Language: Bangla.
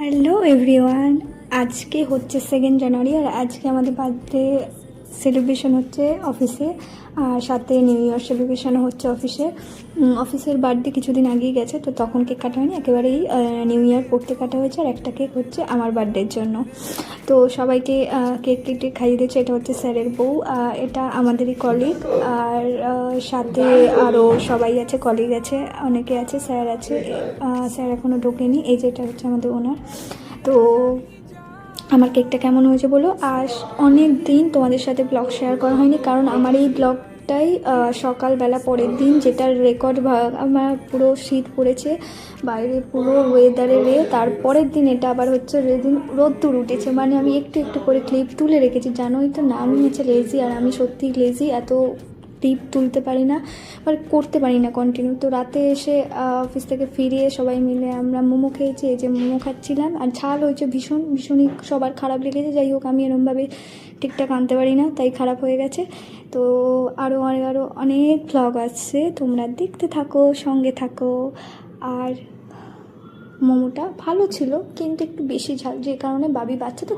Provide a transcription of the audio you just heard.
হ্যালো এভরিওয়ান, আজকে হচ্ছে 2 জানুয়ারি আর আজকে আমাদের বার্থডে সেলিব্রেশন হচ্ছে অফিসে, আর সাথে নিউ ইয়ার সেলিব্রেশনও হচ্ছে অফিসে। অফিসের বার্থডে কিছুদিন আগেই গেছে, তো তখন কেক কাটা হয়নি, একেবারেই নিউ ইয়ার পড়তে কাটা হয়েছে। আর একটা কেক হচ্ছে আমার বার্থডের জন্য। তো সবাইকে কেক কেটে খাইয়ে দিয়েছে। এটা হচ্ছে স্যারের বউ, এটা আমাদেরই কলিগ, আর সাথে আরও সবাই আছে, কলিগ আছে, অনেকে আছে, স্যার আছে। স্যার এখনও ঢোকেনি। এই যে এটা হচ্ছে আমাদের ওনার। তো আমার কেকটা কেমন হয়েছে বলো। আর অনেক দিন তোমাদের সাথে ব্লগ শেয়ার করা হয়নি, কারণ আমার এই ব্লগটাই সকালবেলা পরের দিন, যেটার রেকর্ড আমার পুরো শীত পড়েছে বাইরে, পুরো ওয়েদারে তারপরের দিন এটা আবার হচ্ছে যেদিন রোদ্দুর উঠেছে। মানে আমি একটু একটু করে ক্লিপ তুলে রেখেছি, জানোই তো না, আমি হচ্ছে লেজি, আর আমি সত্যিই লেজি, এত ক্লিপ তুলতে পারি না, মানে করতে পারি না কন্টিনিউ। তো রাতে এসে অফিস থেকে ফিরিয়ে সবাই মিলে আমরা মোমো খেয়েছি, এই যে মোমো খাচ্ছিলাম, আর ঝাল হয়েছে ভীষণই সবার খারাপ লেগেছে। যাই হোক, আমি এরমভাবে ঠিকঠাক আনতে পারি না, তাই খারাপ হয়ে গেছে। তো আরও অনেক ভ্লগ আসছে, তোমরা দেখতে থাকো, সঙ্গে থাকো। আর মোমোটা ভালো ছিল, কিন্তু একটু বেশি ঝাল, যে কারণে বাবি বাচ্চা তো